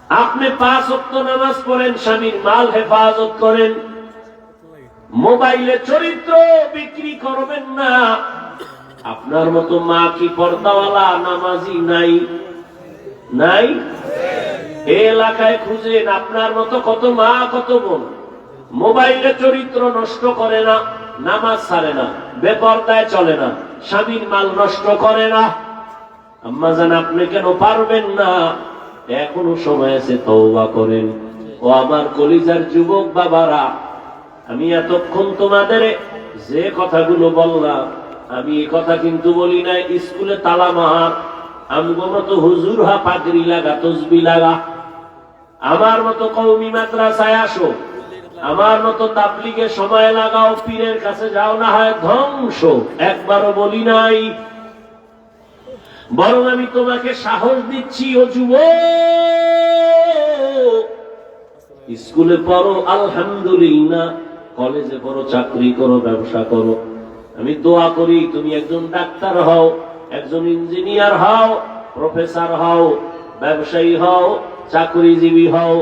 আপনি 5 ওয়াক্ত নামাজ পড়েন, স্বামীর মাল হেফাজত করেন, মোবাইলে চরিত্র বিক্রি করবেন না। আপনার মতো মা কি পর্দাওয়ালা নামাজি নাই? নাই? এই এলাকায় খুঁজেন, আপনার মতো কত মা কত বোন মোবাইলে চরিত্র নষ্ট করে না, নামাজ ছাড়ে না, বেপরদায় চলে না, স্বামীর মাল নষ্ট করে না। আম্মা জান, আপনি কেন পারবেন না? এখনো সময় আছে, তওবা করেন। ও আমার কলিজার যুবক বাবারা, আমি এতক্ষণ তোমাদের যে কথাগুলো বললাম, আমি এই কথা কিন্তু বলি নাই স্কুলে তালা মার, আমগো মতো হুজুর হা পাগড়ি লাগা, তসবি লাগা, আমার মতো কওমি মাদ্রাসায় আসো, আমার মতো তাবলিগে সময় লাগাও, পীরের কাছে যাও, না হয় ধ্বংস, একবারও বলি নাই। বরং আমি তোমাকে সাহস দিচ্ছি, ও যুবক, স্কুলে পড়ো আলহামদুলিল্লাহ, কলেজে পড়ো, চাকরি করো, ব্যবসা করো, আমি দোয়া করি তুমি একজন ডাক্তার হও, একজন ইঞ্জিনিয়ার হও, প্রফেসর হও, ব্যবসায়ী হও, চাকরিজীবী হও।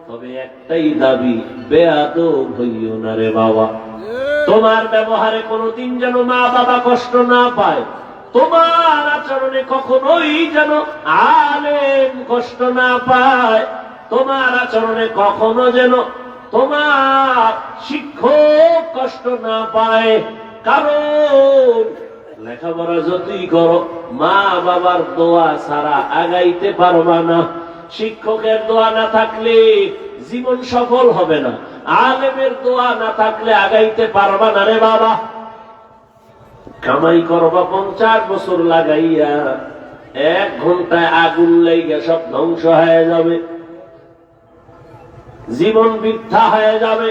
তবে একটাই দাবি, বেয়াদব হইও না রে বাবা। তোমার ব্যবহারে কোনোদিন যেন মা বাবা কষ্ট না পায়, তোমার আচরণে কখনোই যেন আলেম কষ্ট না পায়, তোমার আচরণে কখনো যেন তোমার শিক্ষক কষ্ট না পায়। কারণ লেখাপড়া যতই করো, মা বাবার দোয়া ছাড়া আগাইতে পারবা না। শিক্ষকের দোয়া না থাকলে জীবন সফল হবে না, আলেমের দোয়া না থাকলে আগাইতে পারবা না রে বাবা। কামাই করবা 50 বছর লাগাইয়া, 1 ঘন্টায় আগুন লাইগা সব ধ্বংস হয়ে যাবে, জীবন বৃথা হয়ে যাবে।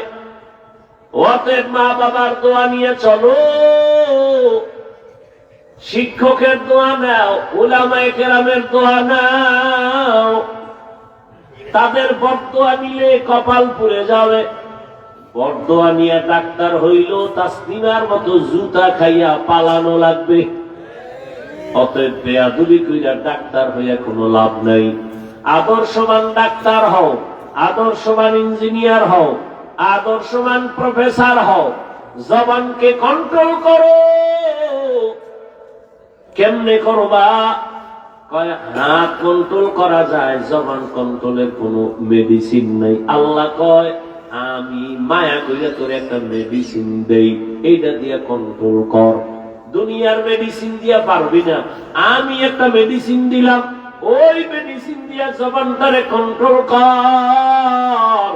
অতএব মা বাবার দোয়া নিয়ে চলো, শিক্ষকের দোয়া নাও, উলামায়ে কেরামের দোয়া নাও। তাদের বদদোয়া নিলে কপাল পুড়ে যাবে। বদদোয়া নিয়ে ডাক্তার হইল তাসলিমার মতো জুতা খাইয়া পালানো লাগবে। অতএব বেয়াদবি কইরা ডাক্তার হইয়া কোনো লাভ নাই। আদর্শবান ডাক্তার হও, আদর্শবান ইঞ্জিনিয়ার হও, আদর্শবান প্রফেসর হও। জবানকে কন্ট্রোল করো। কেমনে করবা? হাত কন্ট্রোল করা যায়, জবান কন্ট্রোলের কোন মেডিসিন নাই। আল্লাহ কয়, আমি মায়া কইরা তোর একটা মেডিসিন দেই, এইটা দিয়ে কন্ট্রোল কর। দুনিয়ার মেডিসিন দিয়া পারবি না, আমি একটা মেডিসিন দিলাম, ওই মেডিসিন দিয়া জবানটারে কন্ট্রোল কর।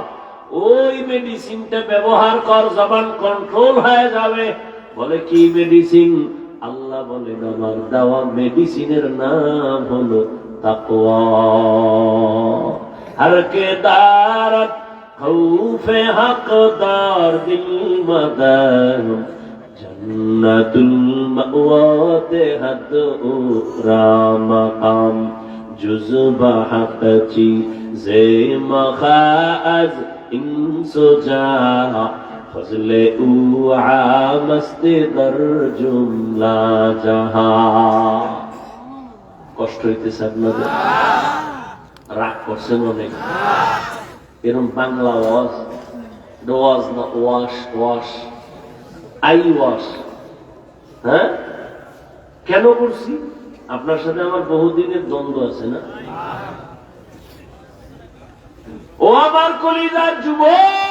ওই মেডিসিনটা ব্যবহার কর, জবান কন্ট্রোল হয়ে যাবে। বলে কি মেডিসিন? আল্লাহ বলেন, আমার দেওয়া মেডিসিনের নাম হলো তাকওয়া। হর কে দারত খৌফে হকদার দিল মদার, জন্নাতুল মাওয়াতে হাদ উরা মাকাম, জুজবা হকচি জে মখাজ ইনসুজা, ফজলে উআ মস্তে দর জুমলা জাহা। কষ্ট হইতেছে আপনাদের? রাগ করছেন অনেক? এরকম বাংলা ওয়াজ, ওয়াজ না ওয়াশ, ওয়াশ, আই ওয়াশ। হ্যাঁ, কেন করছি? আপনার সাথে আমার বহুদিনের দ্বন্দ্ব আছে না? ও আমার কলিজার যুবক,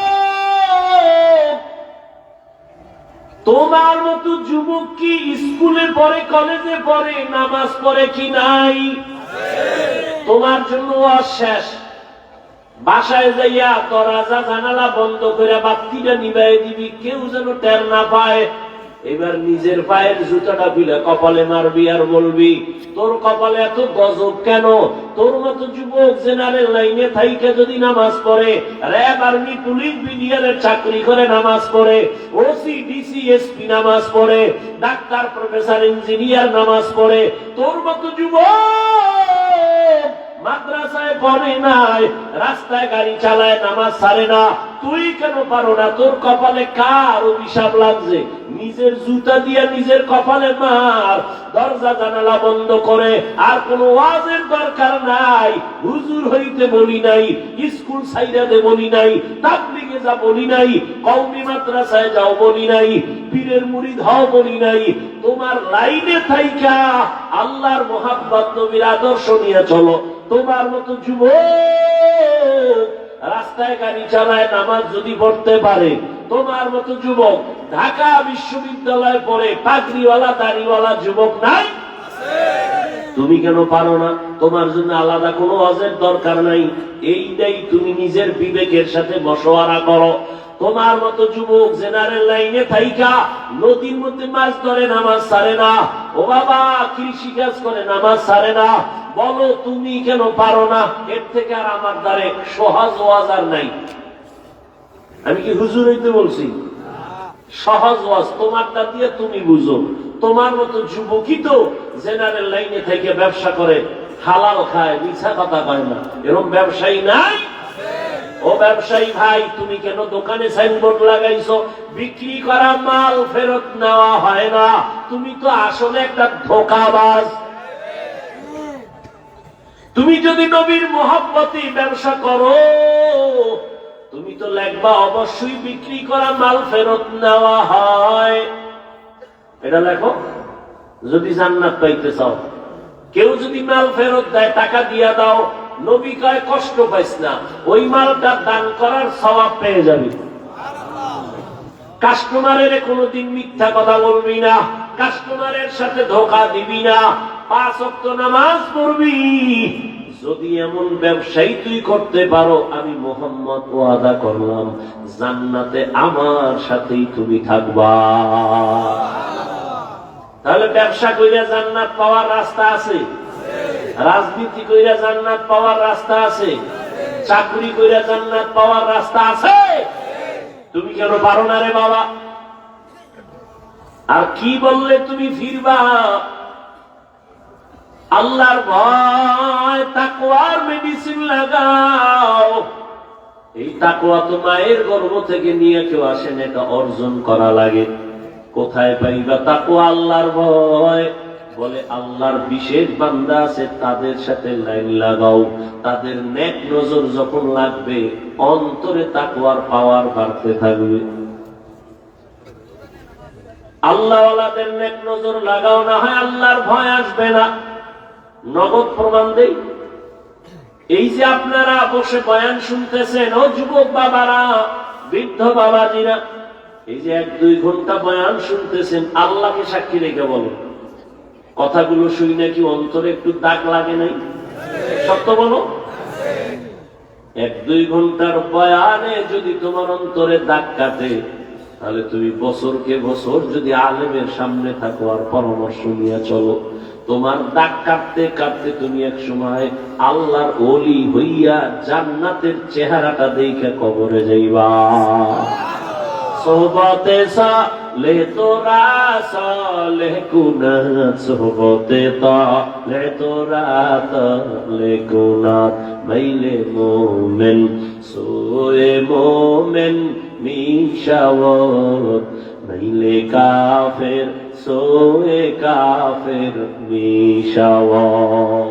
তোমার মতো যুবক কি স্কুলে পড়ে, কলেজে পড়ে, নামাজ পড়ে কি নাই? তোমার জন্য শেষ। বাসায় যাইয়া দরজা জানালা বন্ধ করে বাতিটা নিভাই দিবি, কেউ যেন টের না পায়। এবার নিজের পায়ের জুতাটা বিলে কপালে মারবি আর বলবি, তোর কপালে এত গজব কেন? তোর মতো যুবক জেনারেল লাইনে থাইকে যদি নামাজ পড়ে, র্যাব, আর্মি, পুলিশ, বিডিআরের চাকরি করে নামাজ পড়ে, ওসি, ডিসি, এসপি নামাজ পড়ে, ডাক্তার, প্রফেসর, ইঞ্জিনিয়ার নামাজ পড়ে, তোর মতো যুবক মাদ্রাসায় পড়ে নাই, রাস্তায় গাড়ি চালায়, নামাজ ছাড়ে না, তুই কেন পারো না? তোর কপালে কার অভিশাপ লাগছে? নিজের জুতা দিয়া নিজের কপালে মার। দরজা জানালা বন্ধ করে আর কোন ওয়াজের দরকার নাই। হুজুর হইতে বলি নাই, স্কুল সাইডাতে বলি নাই, তাবলীগে যা বলি নাই, কওমি মাদ্রাসায় যাও বলি নাই, পীরের মুরিদ হও বলি নাই। তোমার লাইনে থাইকা আল্লাহর মোহাব্বত নবীর আদর্শ নিয়ে চলো। তোমার মতো যুবক রাস্তায় গাড়ি চালায়, নামাজ যদি পড়তে পারে, তোমার মতো যুবক ঢাকা বিশ্ববিদ্যালয়ে পড়ে পাগড়িওয়ালা দাড়িওয়ালা যুবক নাই? তুমি কেন পারো না? তোমার জন্য আলাদা কোনো ওয়াজের দরকার নাই। এইটাই তুমি নিজের বিবেকের সাথে মশওয়ারা করো। তোমার মতো যুবক জেনারেল লাইনে থাইকা নদীর মধ্যে মাছ ধরে, নামাজ ছাড়ে না। ও বাবা, কৃষি কাজ করে, নামাজ ছাড়ে না। বলো তুমি কেন পারো না? এর থেকে আর আমার দ্বারে সহজ ওয়াজ আর নাই। আমি কি হুজুর হইতে বলছি? সহজ ওয়াজ তোমারটা দিয়ে তুমি বুঝো। তোমার মতো যুবকই তো জেনারেল লাইনে থেকে ব্যবসা করে, হালাল খায়, মিছা কথা কয় না। এরকম ব্যবসায়ী নাই? ও ব্যবসায়ী ভাই, তুমি কেন দোকানে সাইনবোর্ড লাগাইছো বিক্রি করা মাল ফেরত নেওয়া হয় না? তুমি তো আসলে একটা ধোঁকাবাজ। তুমি যদি নবীর মোহাব্বতে ব্যবসা করো, তুমি তো লেখবা অবশ্যই বিক্রি করা মাল ফেরত নেওয়া হয়। এটা লেখো যদি জান্নাত পাইতে চাও। কেউ যদি মাল ফেরত দেয়, টাকা দিয়া দাও। নবী কয় কষ্ট পাইস না, ওই মালটা দান করার সওয়াব পেয়ে যাবি। কাস্টমারের কোনোদিন মিথ্যা কথা বলবি না, কাস্টমারের সাথে ধোঁকা দিবি না, 5 ওয়াক্ত নামাজ পড়বি। যদি এমন ব্যবসায়ী তুই করতে পারো, আমি মুহাম্মদ ওয়াদা করলাম জান্নাতে আমার সাথেই তুমি থাকবা। তাহলে ব্যবসা কইরা জান্নাত পাওয়ার রাস্তা আছে, রাজনীতি কইরা জান্নাত পাওয়ার রাস্তা আছে, চাকরি কইরা জান্নাত পাওয়ার রাস্তা আছে। তুমি কেন পারো না রে বাবা? আর কি বললে তুমি ফিরবা? আল্লাহর ভয়, তাকওয়ার মেডিসিন লাগাও। এই তাকওয়া তো মায়ের গর্ভ থেকে নিয়ে কেউ আসেন, এটা অর্জন করা লাগে। কোথায় পাইবা তাকওয়া? আল্লাহর ভয়। বলে আল্লাহর বিশেষ বান্দা আছে, তাদের সাথে লাইন লাগাও। তাদের নেক নজর যখন লাগবে, অন্তরে তাকওয়ার পাওয়ার বাড়তে থাকবে। আল্লাহওয়ালাদের নেক নজর লাগাও, না হয় আল্লাহর ভয় আসবে না। নগদ প্রমাণ দেই। এই যে আপনারা বসে বয়ান শুনতেছেন, ও যুবক বাবারা, বৃদ্ধ বাবাজিরা, এই যে 1-2 ঘন্টা বয়ান শুনতেছেন, আল্লাহকে সাক্ষী রেখে বলেন, কথাগুলো শুই নাকি অন্তরে একটু দাগ লাগে নাই? সত্য বলো। 1-2 ঘন্টার বয়ানে যদি তোমার অন্তরে দাগ কাটে, তাহলে তুমি বছরকে বছর যদি আলেমের সামনে থাকো আর পরামর্শ নিয়ে চলো, তোমার দাগ কাটতে কাটতে তুমি এক সময় আল্লাহর ওলি হইয়া জান্নাতের চেহারাটা দেখে কবরে যাইবা। সোহবতে সালে তোরা সালে কুনাত, সোহবতে তালে তোরা তালে কুনাত, মাইলে মোমেন সোয়ে মোমেন মিশাওয়াত, মাইলে কাফের সোয়ে কাফের মিশাওয়াত।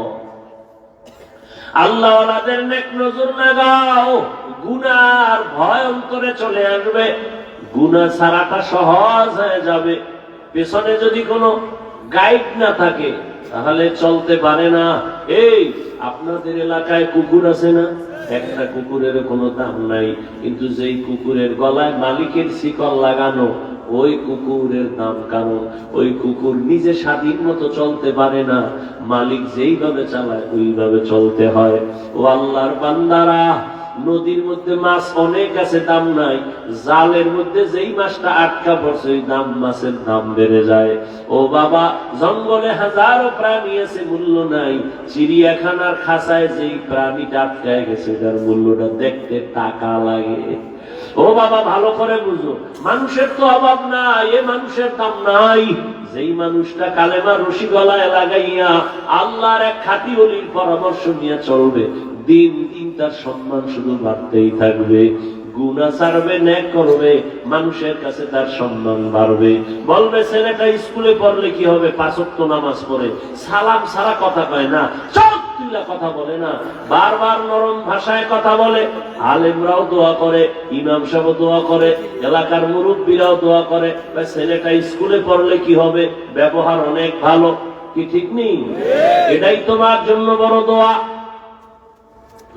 আল্লাহওয়ালাদের নেক নজর লাগাও, গুনার ভয় অন্তরে চলে আসবে, গুনাহ ছাড়াটা সহজ হয়ে যাবে। পেছনে যদি কোনো গাইড না থাকে, তাহলে চলতে পারে না। এই আপনাদের এলাকায় কুকুর আছে না? একটা কুকুরের কোনো দাম নাই, কিন্তু যেই কুকুরের গলায় মালিকের শিকল লাগানো, ওই কুকুরের দাম। কারণ ওই কুকুর নিজে স্বাধীন মতো চলতে পারে না, মালিক যেইভাবে চালায় ওইভাবে চলতে হয়। ও আল্লাহর বান্দারা, নদীর মধ্যে মাছ অনেক আছে, দাম নাই, জালের মধ্যে যেই মাছটা আটকা পড়ছে ওই দাম, মাছের দাম বেড়ে যায়। ও বাবা, জঙ্গলে হাজারো প্রাণী আছে, মূল্য নাই। চিড়িয়াখানার খাঁচায় যেই প্রাণীটা আটকায় গেছে তার মূল্যটা দেখতে টাকা লাগে। ও বাবা, ভালো করে বুঝো, মানুষের তো অভাব নাই, এ মানুষের দাম নাই। যেই মানুষটা কালেমা রশি গলায় লাগাইয়া আল্লাহর এক খাঁটি ওলির পরামর্শ নিয়ে চলবে, দিন দিন তার সম্মান শুধু বাড়তেই থাকবে। গুনাহ ছাড়বে, নেক করবে, মানুষের কাছে তার সম্মান বাড়বে। বলবে ছেলেটা স্কুলে পড়লে কি হবে, 5 ওয়াক্ত নামাজ পড়ে, সালাম ছাড়া কথা কয় না, চোখ তুলে কথা বলে না, বারবার নরম ভাষায় কথা বলে। আলেমরাও দোয়া করে, ইমাম সাহেব দোয়া করে, এলাকার মুরব্বীরাও দোয়া করে। ছেলেটা স্কুলে পড়লে কি হবে, ব্যবহার অনেক ভালো, কি ঠিক নেই? এটাই তোমার জন্য বড় দোয়া।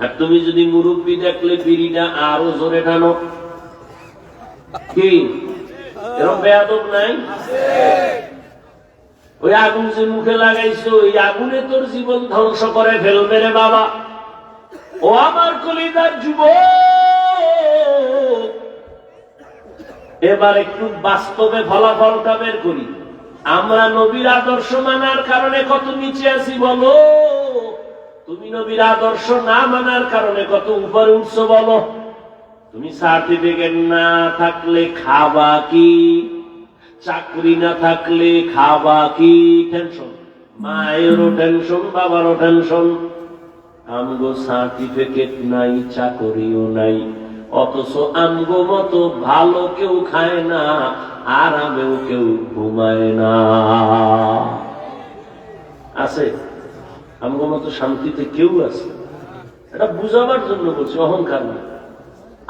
আর তুমি যদি মুরব্বী দেখলে বিড়িটা আরো জোরে টানো, কি এরকম বেয়াদব নাই? ওই আগুন যে মুখে লাগাইছো, ওই আগুনে তোর জীবন ধ্বংস করে ফেলবে রে বাবা। ও আমার কলিজার যুবক, এবার একটু বাস্তবে ফলাফলটা বের করি। আমরা নবীর আদর্শ মানার কারণে কত নিচে আছি বলো, তুমি নবীর আদর্শ না মানার কারণে কত উপরে উঠছো বলো। তুমি সার্টিফিকেট না থাকলে খাবা কি, চাকরি না থাকলে খাবা কি, টেনশন, মায়েরও টেনশন, বাবারও টেনশন। আমগো সার্টিফিকেট নাই, চাকরিও নাই, অথচ আমগো মতো ভালো কেউ খায় না, আরামেও কেউ ঘুমায় না। আছে আমগো মতো শান্তিতে কেউ আছে? এটা বুঝাবার জন্য বলছি, অহংকার না।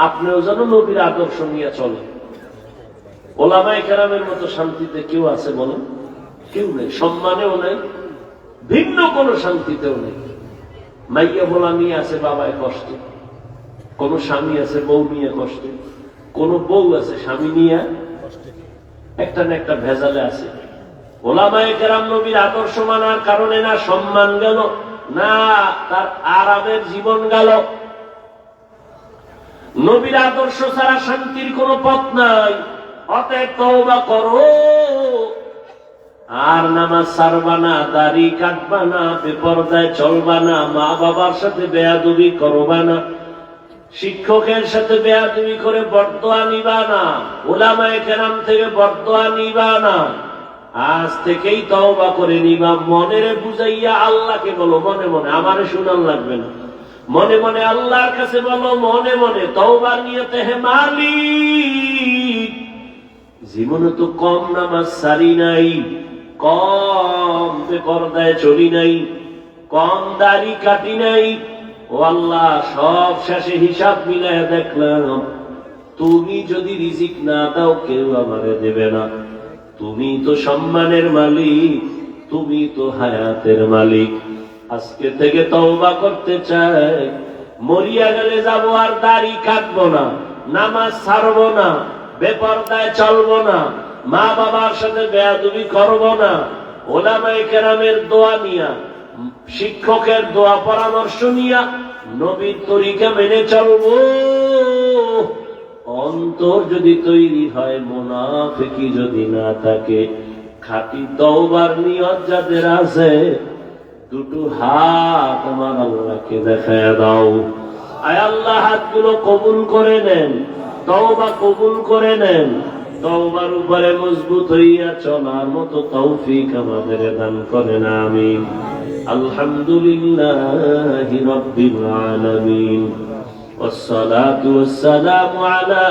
আপনিও যেন নবীর আদর্শ নিয়ে চলেন। ওলামায়ে কেরামের মতো শান্তিতে কেউ আছে বলেন? কেউ নেই। সম্মানেও নেই, ভিন্ন কোন শান্তিতেও নেই। মাইয়া বলা নিয়ে আছে বাবায় কষ্টে, কোন স্বামী আছে বউ নিয়ে কষ্টে, কোন বউ আছে স্বামী নিয়ে একটা না একটা ভেজালে আছে। ওলামায়ে কেরাম নবীর আদর্শ মানার কারণে না সম্মান গেল, না তার আরামের জীবন গেল। নবীর আদর্শ ছাড়া শান্তির কোন পথ নাই। অতএব তওবা করো, আর নামাজ ছাড়বা না, দাড়ি কাটবা না, বেপরদায় চলবা না, মা বাবার সাথে বেয়াদবি করবা না, শিক্ষকের সাথে বেয়াদবি করে বরদোয়া নিবা না, উলামায়ে কেরাম থেকে বরদোয়া নিবা না। আজ থেকেই তওবা করে নিবা। মনেরে বুঝাইয়া আল্লাহকে বলো, মনে মনে, আমারে শুনান লাগবে না, মনে মনে আল্লাহর কাছে বলো, মনে মনে তওবার নিয়তে, হে মালিক, জীবনে তো কম নামাজ সারি নাই, কম বেপরদায় চলি নাই, কম দাড়ি কাটি নাই। ও আল্লাহ, সব শেষে হিসাব মিলায় দেখলাম তুমি যদি রিজিক না দাও কেউ আমারে দেবে না। তুমি তো সম্মানের মালিক, তুমি তো হায়াতের মালিক। আজকে থেকে তওবা করতে চাই, মরিয়া গেলে যাবো আর দাড়ি কাটবো না, নামাজ ছাড়বো না, বেপরদায় চলবো না, মা বাবার সাথে বেয়াদবি করবো না, ওলামায়ে কেরামের দোয়া নিয়া, শিক্ষকের দোয়া পরামর্শ নিয়া নবীর তরিকা মেনে চলবো। অন্তর যদি তৈরি হয়, মুনাফিকি যদি না থাকে, খাঁটি তওবার নিয়ত যাদের আছে, দুটো হাত আমার আল্লাহকে দেখায় দাও। আয় আল্লাহ, হাতগুলো কবুল করে নেন, তওবা কবুল করে নেন, তওবার উপরে মজবুত হইয়া চলার মতো তৌফিক আমাদের দান করেন, আমিন। আলহামদুলিল্লাহি রাব্বিল আলামিন, والصلاة والسلام على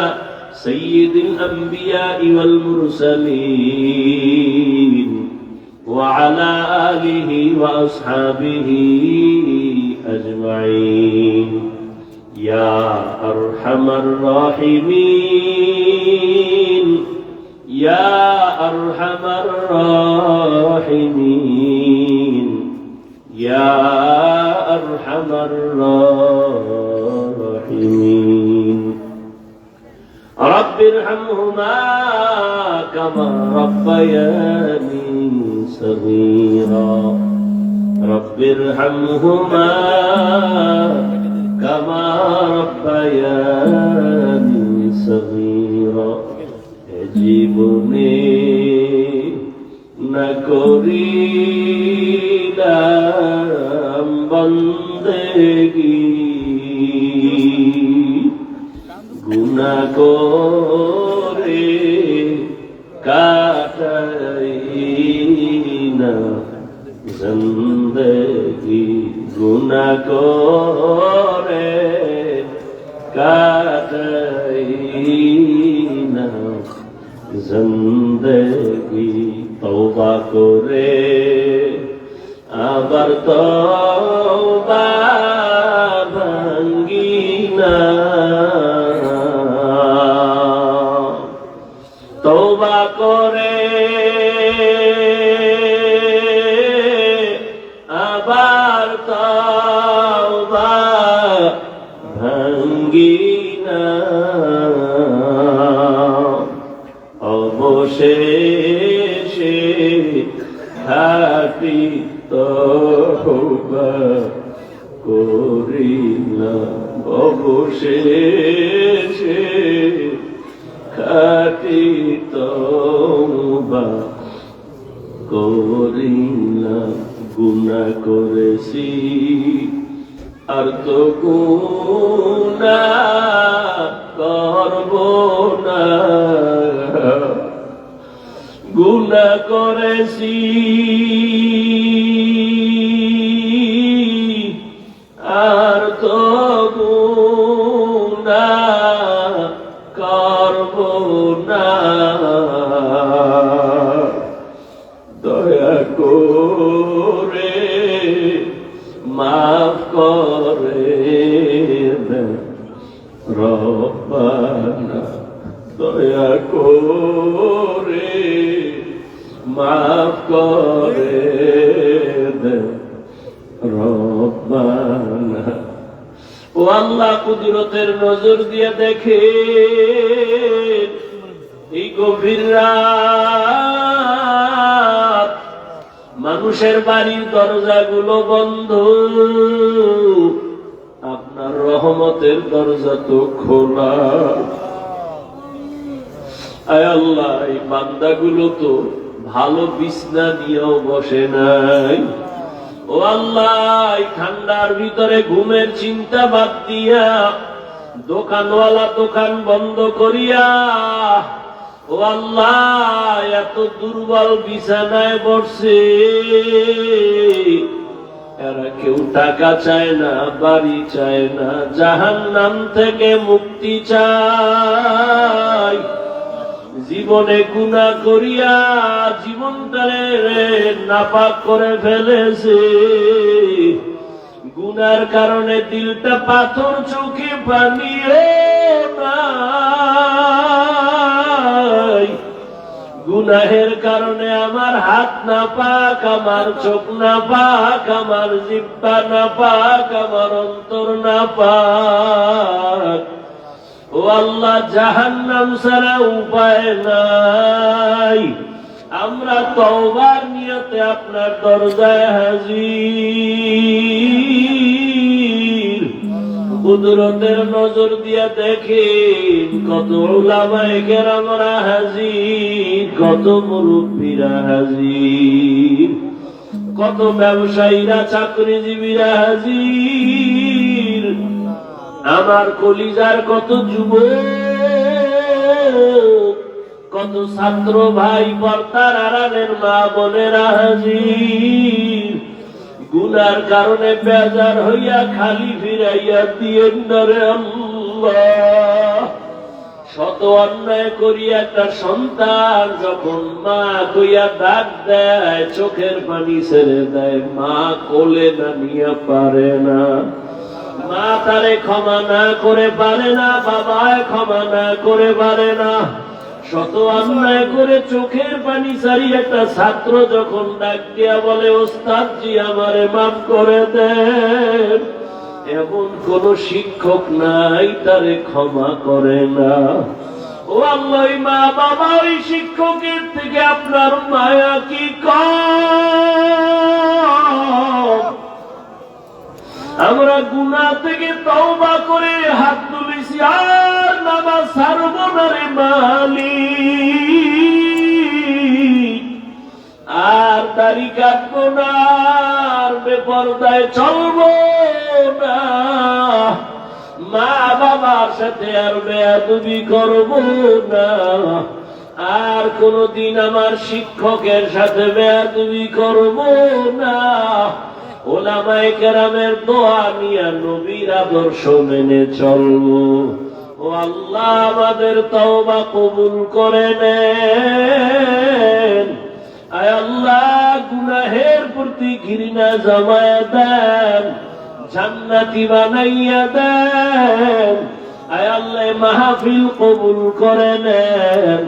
سيد الأنبياء والمرسلين وعلى آله وأصحابه أجمعين يا أرحم الراحمين يا أرحم الراحمين يا أرحم الراحمين رب ارحمهما كما ربياني صغيرا رب ارحمهما كما ربياني জীবনে না করিলাম বন্দেগী, গুনাহ করে কাটাই না জিন্দেগি, গুনাহ করে কাটাই না জিন্দেগি। তওবা করে আবার তওবা ভাঙ্গি না, তওবা করে আবার তওবা ভাঙ্গি না, অবশেষে খাঁটি তওবা করিলাম, অবশেষে খাঁটি তওবা করিলাম। গুনাহ করেছি আর তো গুনাহ করব না, গুনাহ করেছি আর তো গুনাহ করব না, দয়া করে মাফ করে দেন রব্বানা, দয়া করে মাফ করে দেন রব্বানা। ও আল্লাহ, কুদরতের নজর দিয়ে দেখে এই গভীর রাত মানুষের বাড়ির দরজাগুলো বন্ধ, আপনার রহমতের দরজা তো খোলা। আয় আল্লাহ, এই বান্দাগুলো তো ভালো বিছনা নিয়েও বসে নাই। ও আল্লাহ, এই ঠান্ডার ভিতরে ঘুমের চিন্তা বাদ দিয়া দোকানওয়ালা দোকান বন্ধ করিয়া, ও আল্লাহ, এত দুর্বল বিছানায় বসছে, এরা কেউ টাকা চায় না, বাড়ি চায় না, জাহান্নাম থেকে মুক্তি চায়। জীবনে গুনাহ করিয়া জীবনটারে নাপাক করে ফেলেছে, গুনার কারণে দিলটা পাথর, চোখে পানি নাই। গুনাহের কারণে আমার হাত না পাক, আমার চোখ না পাক, আমার জিহ্বা না পাক, আমার অন্তর না পাক। ও আল্লাহ, জাহান্নাম ছাড়া উপায় নাই। আমরা তওবার নিয়তে আপনার দরজায় হাজির। কুদরতের নজর দিয়া দেখেন কত উলামায়ে কেরামরা হাজির, কত মুরব্বীরা হাজির, কত ব্যবসায়ীরা, চাকরিজীবীরা হাজির, আমার কলিজার কত যুবক, কত ছাত্র ভাই, পর্দার আড়ালের মা বোনেরা হাজির। গুনার কারণে বেজার হইয়া খালি ফিরাইয়া দিয়েন না রে আল্লাহ। শত অন্যায় করিয়া একটা সন্তান যখন মা কইয়া ডাক দেয়, চোখের পানি ছেড়ে দেয়, মা কোলে না নিয়ে পারে না, মা তারে ক্ষমা না করে পারে না, বাবায় ক্ষমা না করে পারে না। শত অন্যায় করে চোখের পানি ছাড়ি একটা ছাত্র যখন ডাক দিয়া বলে, ওস্তাদজি আমারে মাফ করে দেন, এমন কোন শিক্ষক নাই তারে ক্ষমা করে না। ও আল্লাহ, মা বাবা ওই শিক্ষকের থেকে আপনার মায়া কি কম? আমরা গুনাহ থেকে তওবা করে হাত তুলেছি, আর নামাজ ছাড়ব না রে মালিক। দাড়ি কাটবো না, আর বেপরদায় চলবো না, মা বাবার সাথে আর বেয়াদবি করবো না, আর কোনদিন আমার শিক্ষকের সাথে বেয়াদবি করবো না, ওলামায়ে কেরামের দোয়া নিয়ে নবীর আদর্শ মেনে চলবো। ও আল্লাহ, আমাদের তওবা কবুল করে নেন। আয় আল্লাহ, গুনাহের প্রতি ঘৃণা জমায়া দেন, জান্নাতি বানাইয়া দেন। আয় আল্লাহ, মাহফিল কবুল করে নেন,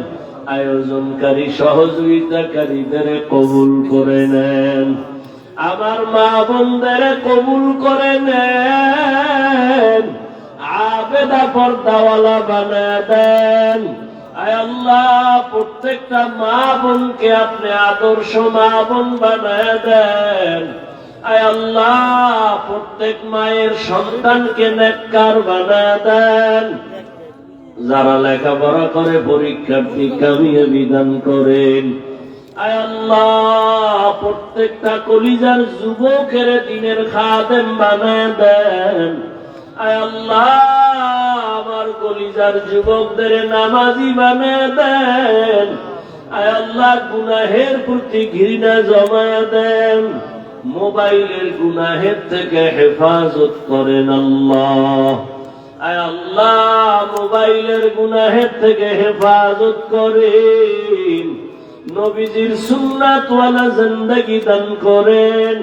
আয়োজনকারী সহযোগিতাকারীদের কবুল করে নেন, আমার মা বোনদের কবুল করে নেন, আবেদা পর্দাওয়ালা বানায় দেন। আয় আল্লাহ, প্রত্যেকটা মা বোনকে আপনি আদর্শ মা বোন বানায় দেন। আয় আল্লাহ, প্রত্যেক মায়ের সন্তানকে নেককার বানায় দেন। যারা লেখাপড়া করে পরীক্ষার্থী কামিয়াবি দান করেন। আয় আল্লাহ, প্রত্যেকটা কলিজার যুবকের দিনের খাদেম বানায় দেন। আয় আল্লাহ, আমার কলিজার যুবকদের নামাজি বানায় দেন। আয় আল্লাহ, গুনাহের প্রতি ঘৃণা জমায়া দেন, মোবাইলের গুনাহের থেকে হেফাজত করেন আল্লাহ। আয় আল্লাহ, মোবাইলের গুনাহের থেকে হেফাজত করেন, নবীজির সুন্নাতওয়ালা জিন্দেগি দান করেন,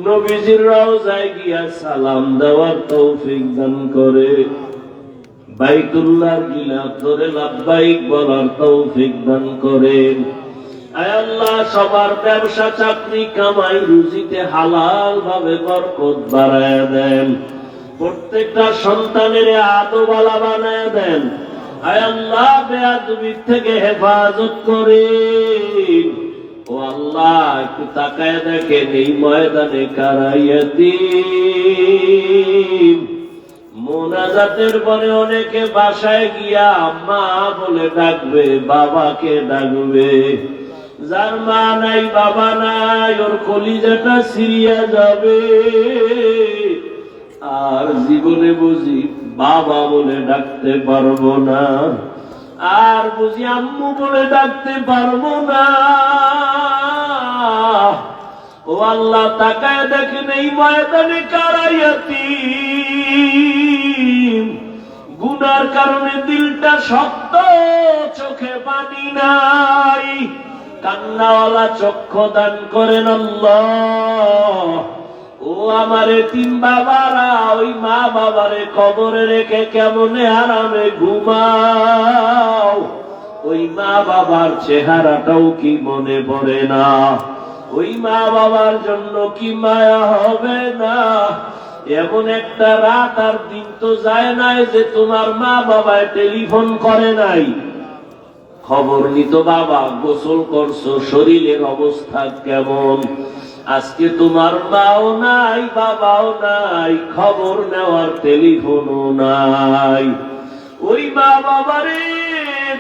নবীজির রওজায় গিয়া সালাম দেওয়ার তৌফিক দান করে, বাইতুল্লাহর গিলাফ ধরে লাব্বাইক বলার তৌফিক দান করেন। আয় আল্লাহ, সবার ব্যবসা চাকরি কামাই রুজিতে হালাল ভাবে বরকত বাড়ায় দেন, প্রত্যেকটা সন্তানের আদওয়ালা বানায় দেন। আয় আল্লাহ, বেয়াদবির থেকে হেফাজত করেন। ও আল্লাহ, একটু তাকায় দেখেন এই ময়দানে কারা ইয়াতীম। মোনাজাতের পরে অনেকে বাসায় গিয়া মা বলে ডাকবে, বাবাকে ডাকবে। যার মা নাই বাবা নাই, ওর কলিজাটা ছিঁড়িয়া যাবে, আর জীবনে বুঝি বাবা বলে ডাকতে পারবো না, আর বুঝি আম্মু বলে ডাকতে পারবো না। ও আল্লাহ, তাকায় দেখেন এই ময়দানে কারা ইয়াতীম। গুনার কারণে দিলটা শক্ত, চোখে পানি নাই, কান্নাওয়ালা চক্ষু দান করেন আল্লাহ। ও আমার এতিম বাবারা, ওই মা বাবারে কবরে রেখে কেমনে আরামে ঘুমাও, ওই মা বাবার চেহারাটাও কি মনে পড়ে না? ওই মা বাবার জন্য কি মায়া হবে না? এমন একটা রাত আর দিন তো যায় নাই যে তোমার মা বাবায় টেলিফোন করে নাই, খবর নিত বাবা গোসল করছো, শরীরের অবস্থা কেমন। আজকে তোমার মাও নাই বাবাও নাই, খবর নেওয়ার টেলিফোনও নাই। ওই মা বাবারে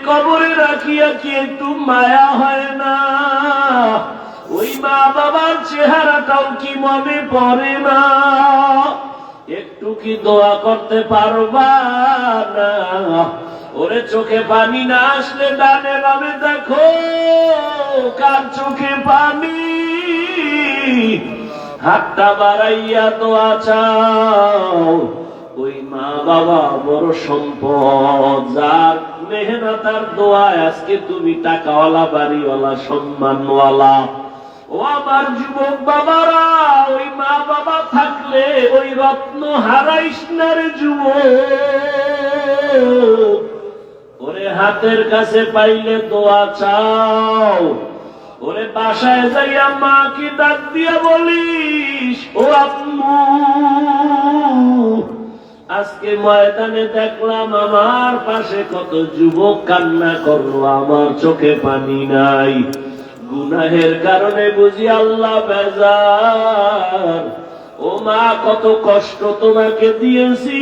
কবরে রাখিয়া কি একটু মায়া হয় না? ওই মা বাবার চেহারাটাও কি মনে পড়ে না? একটু কি দোয়া করতে পারবা না? ওরে চোখে পানি না আসলে ডানে বামে দেখো কার চোখে পানি, হাতটা বাড়াইয়া দোয়া চাও। ওই মা বাবা বড় সম্পদ, যার মেহনতার দোয়ায় আজকে তুমি টাকাওয়ালা বাড়িওয়ালা সম্মানওয়ালা। ও আমার যুবক বাবারা, ওই মা বাবা থাকলে ওই রত্ন হারাইস না রে যুবক। ওরে হাতের কাছে পাইলে দোয়া চাও, ওরে বাসায় যাইয়া মাকে ডাক দিয়া বলিস, ও আম্মু আজকে ময়দানে দেখলাম আমার পাশে কত যুবক কান্না করলো, আমার চোখে পানি নাই। গুনাহের কারণে বুঝি আল্লাহ বেজার। ও মা, কত কষ্ট তোমাকে দিয়েছি,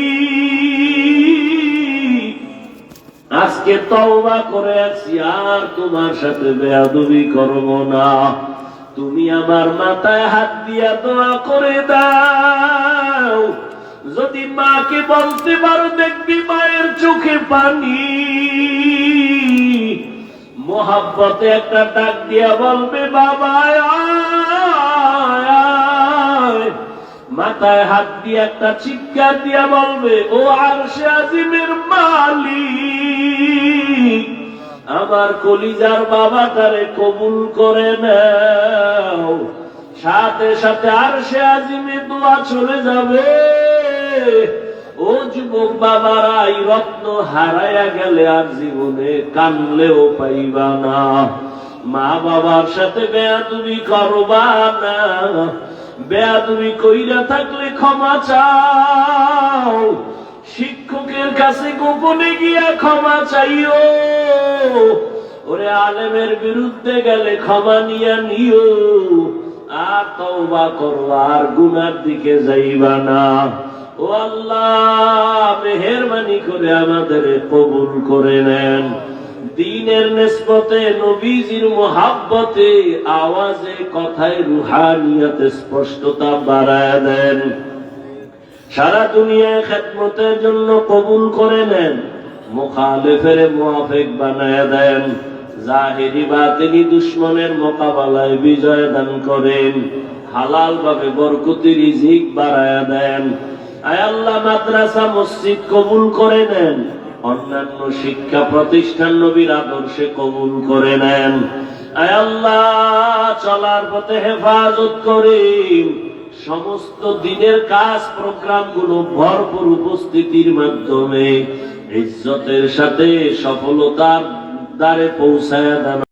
আজকে তওবা করে আছি, আর তোমার সাথে বেয়াদবি করব না। তুমি আমার মাথায় হাত দিয়া দোয়া করে দাও। যদি মাকে বলতে পারো, দেখবি মায়ের চোখে পানি। মোহাব্বতে একটা ডাক দিয়া বলবে, বাবা আয়, আয়। মাথায় হাত দিয়ে একটা চিৎকার দিয়া বলবে, ও আরশে আজিমের মালিক, আমার কলিজার বাবাটারে কবুল করে নাও। সাথে সাথে আরশে আজিমে দোয়া চলে যাবে, ও যুবক বাবারা, এই রত্ন হারাইয়া গেলে আর জীবনে কানলেও পাইবা না। মা বাবার সাথে বেয়াদবি করবা না। বেয়াদবি কইরা থাকলে ক্ষমা চাও। শিক্ষকের কাছে গোপনে গিয়া ক্ষমা চাইও। ওরে আলেমের বিরুদ্ধে গেলে ক্ষমা নিয়া নিও। আর তওবা করো, আর গুনার দিকে যাইবা না। ও আল্লাহ, মেহেরবানি করে আমাদের কবুল করে নেন। দ্বীনের নিসবতে, নবীজির মুহাব্বতে, আওয়াজে, কথায়, রুহানিয়াতে স্পষ্টতা বাড়ায় দেন। সারা দুনিয়ায় খেদমতের জন্য কবুল করে নেন। মুখালেফের মুআফিক বানায় দেন। জাহিরি বাতিনি দুশমনের মোকাবেলায় বিজয় দান করেন। হালাল ভাবে বরকতি রিজিক বাড়ায় দেন। আয় আল্লাহ, মাদ্রাসা মসজিদ কবুল করে নেন। অন্যান্য শিক্ষা প্রতিষ্ঠান নবীর আদর্শে কবুল করে নেন। আয় আল্লাহ, চলার পথে হেফাজত করেন। সমস্ত দিনের কাজ প্রোগ্রাম গুলো ভরপুর উপস্থিতির মাধ্যমে ইজ্জতের সাথে সফলতার দ্বারে পৌঁছায় দেন।